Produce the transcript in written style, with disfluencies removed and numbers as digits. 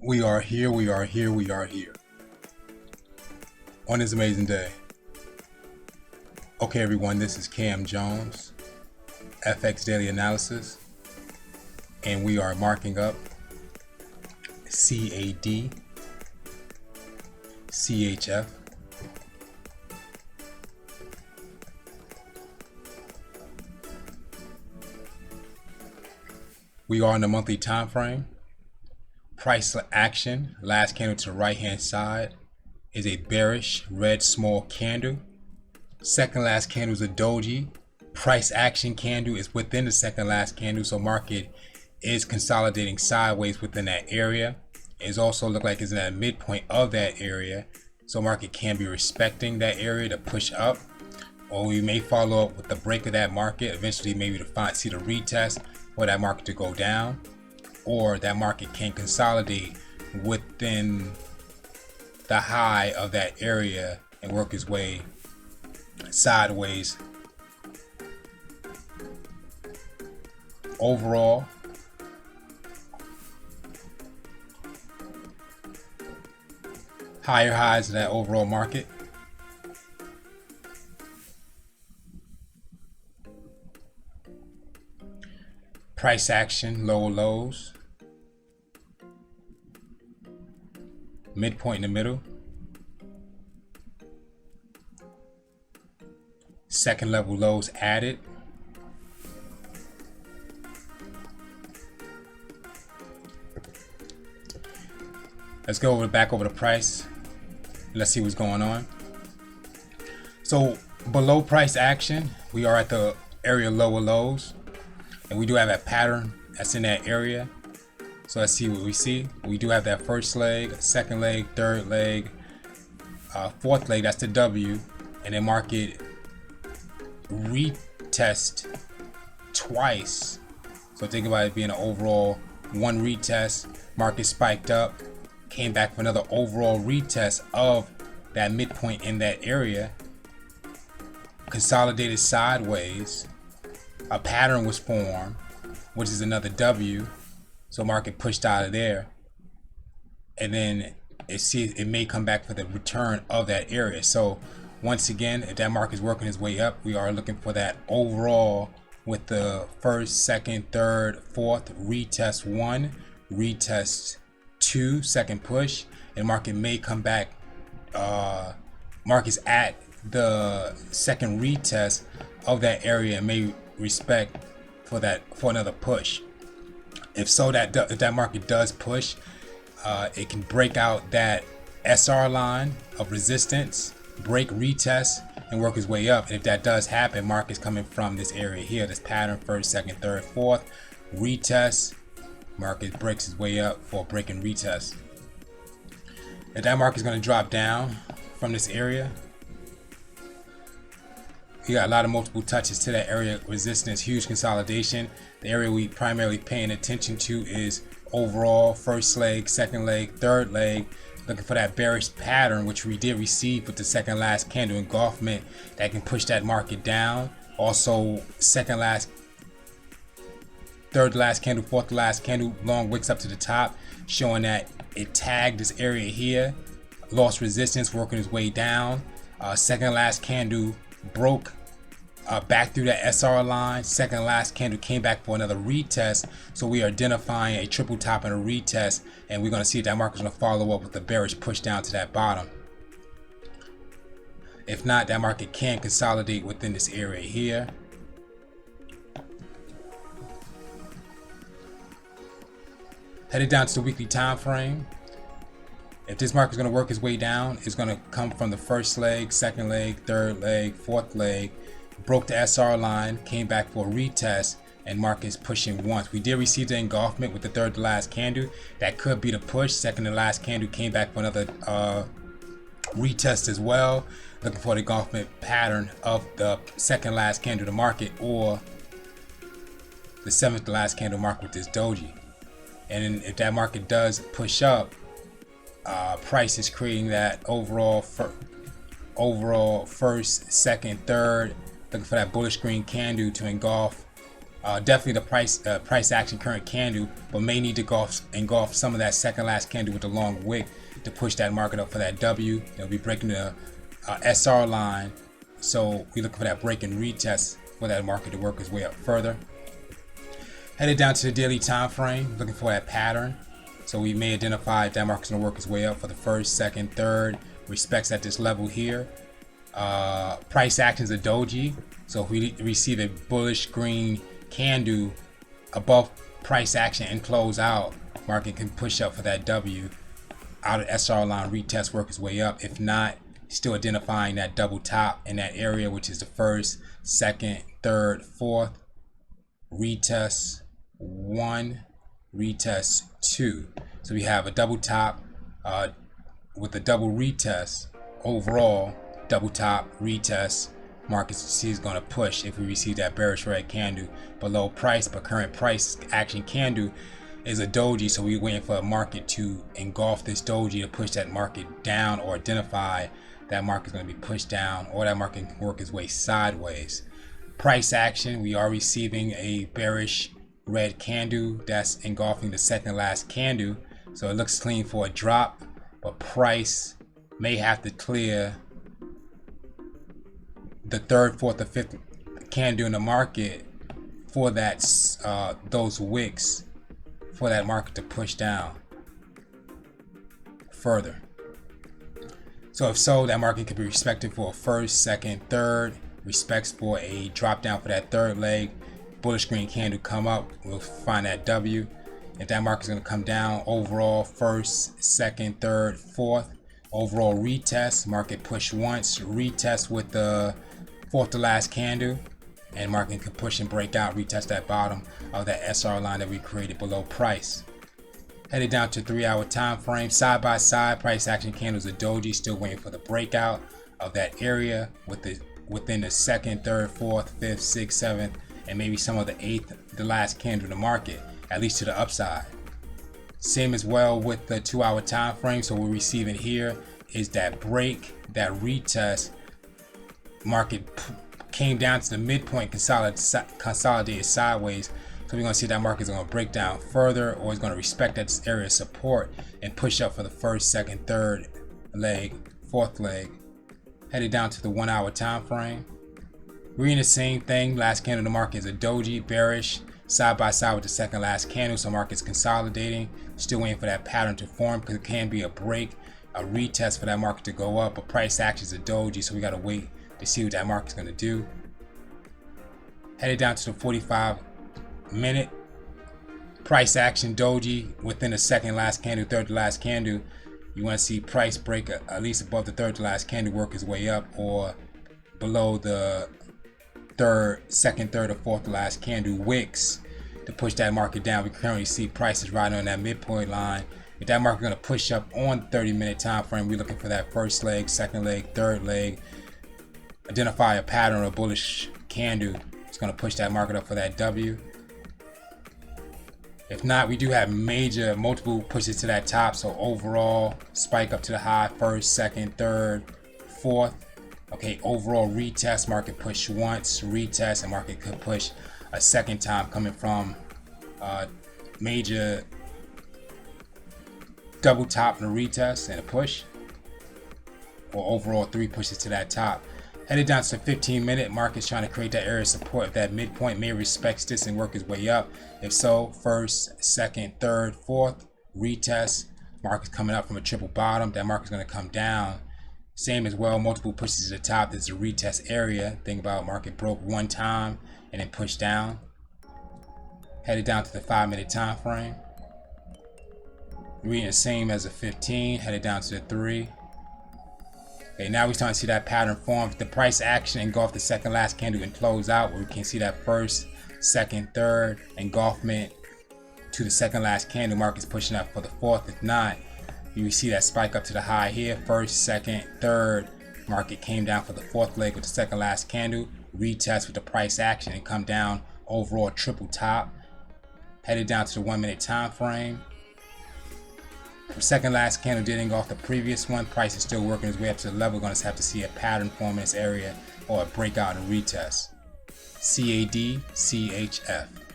We are here, we are here, we are here on this amazing day. Okay, everyone, this is Cam Jones, FX Daily Analysis, and we are marking up CAD, CHF, we are in the monthly time frame. Price action, last candle to the right hand side, is a bearish red small candle. Second last candle is a doji. Price action candle is within the second last candle, so market is consolidating sideways within that area. It's also look like it's in that midpoint of that area, so market can be respecting that area to push up, or we may follow up with the break of that market eventually, maybe to see the retest for that market to go down, or that market can consolidate within the high of that area and work its way sideways. Overall, higher highs in that overall market. Price action, lower lows. Midpoint in the middle. Second level lows added. Let's go back over the price. Let's see what's going on. So below price action, we are at the area lower lows, and we do have that pattern that's in that area. So let's see what we see. We do have that first leg, second leg, third leg, fourth leg, that's the W, and then market retest twice. So think about it being an overall one retest. Market spiked up, came back for another overall retest of that midpoint in that area, consolidated sideways, a pattern was formed, which is another W. So market pushed out of there, and then it may come back for the return of that area. So once again, if that market is working its way up, we are looking for that overall with the first, second, third, fourth, retest one, retest two, second push, and market may come back. Market's at the second retest of that area and may respect for another push. If so, if that market does push, it can break out that SR line of resistance, break, retest, and work its way up. And if that does happen, market's coming from this area here, this pattern, first, second, third, fourth, retest, market breaks its way up for break and retest. If that market's going to drop down from this area, you got a lot of multiple touches to that area resistance, huge consolidation. The area we primarily paying attention to is overall first leg, second leg, third leg, looking for that bearish pattern, which we did receive with the second last candle engulfment that can push that market down. Also second last, third last candle, fourth last candle, long wicks up to the top, showing that it tagged this area here, lost resistance, working its way down. Second last candle broke back through that SR line. Second last candle came back for another retest. So we are identifying a triple top and a retest, and we're going to see if that market's going to follow up with a bearish push down to that bottom. If not, that market can consolidate within this area here. Headed down to the weekly time frame. If this market is going to work its way down, it's going to come from the first leg, second leg, third leg, fourth leg, broke the SR line, came back for a retest, and market's pushing once. We did receive the engulfment with the third to last candle. That could be the push. Second to last candle came back for another retest as well. Looking for the engulfment pattern of the second last candle to market, or the seventh to last candle market with this doji. And if that market does push up, price is creating that overall first, second, third, looking for that bullish green candle to engulf Definitely the price action current candle, but may need to engulf some of that second last candle with the long wick to push that market up for that W. They'll be breaking the SR line, so we're looking for that break and retest for that market to work its way up further. Headed down to the daily time frame, looking for that pattern. So we may identify if that market's going to work its way up for the first, second, third, respects at this level here. Price action is a doji, so if we receive a bullish green candle above price action and close out, market can push up for that W out of SR line, retest, work its way up. If not, still identifying that double top in that area, which is the first, second, third, fourth, retest 1, retest 2. So we have a double top with a double retest. Overall, double top, retest, market is going to push if we receive that bearish red candle below price, but current price action candle is a doji, so we're waiting for a market to engulf this doji to push that market down, or identify that market is going to be pushed down, or that market can work its way sideways. Price action, we are receiving a bearish red candle that's engulfing the second last candle, so it looks clean for a drop, but price may have to clear the third, fourth, or fifth candle in the market for that those wicks for that market to push down further. So if so, that market could be respected for a first, second, third, respects for a drop down for that third leg, bullish green candle come up, we'll find that W. If that market is going to come down, overall first, second, third, fourth, overall retest, market push once, retest with the fourth to last candle, and market can push and break out, retest that bottom of that SR line that we created below price. Headed down to 3-hour time frame, side by side, price action candles a doji, still waiting for the breakout of that area within the second, third, fourth, fifth, sixth, seventh, and maybe some of the eighth, the last candle in the market, at least to the upside. Same as well with the 2-hour time frame. So what we're receiving here is that break, that retest, market came down to the midpoint, consolidated sideways. So we're going to see that market is going to break down further, or it's going to respect that area of support and push up for the first, second, third leg, fourth leg. Headed down to the 1-hour time frame. Reading the same thing. Last candle in the market is a doji, bearish, side by side with the second last candle. So market's consolidating, still waiting for that pattern to form, because it can be a break, a retest for that market to go up. But price action is a doji, so we got to wait to see what that market's going to do. Headed down to the 45-minute. Price action doji within the second last candle, third to last candle. You want to see price break at least above the third to last candle, work its way up, or below the second, third, or fourth to last candle wicks to push that market down. We currently see prices right on that midpoint line. If that market going to push up on the 30-minute time frame, we're looking for that first leg, second leg, third leg. Identify a pattern or a bullish candle. It's going to push that market up for that W. If not, we do have multiple pushes to that top. So overall, spike up to the high, first, second, third, fourth. Okay, overall retest, market push once, retest, and market could push a second time, coming from major double top and a retest and a push, or overall 3 pushes to that top. Headed down to the 15-minute, market's trying to create that area of support. If that midpoint may respect this and work its way up. If so, first, second, third, fourth, retest, market's coming up from a triple bottom. That market's going to come down. Same as well, multiple pushes to the top. This is a retest area. Think about market broke one time and then pushed down. Headed down to the 5-minute time frame. Reading the same as a 15. Headed down to the 3. Okay, now we're starting to see that pattern form. The price action engulf the second last candle and close out, where we can see that first, second, third engulfment to the second last candle. Market's pushing up for the fourth. If not, you see that spike up to the high here, first, second, third. Market came down for the fourth leg with the second last candle, retest with the price action, and come down overall triple top. Headed down to the 1-minute time frame. The second last candle did engulf the previous one. Price is still working its way up to the level. We're going to have to see a pattern form in this area, or a breakout and retest. CAD CHF.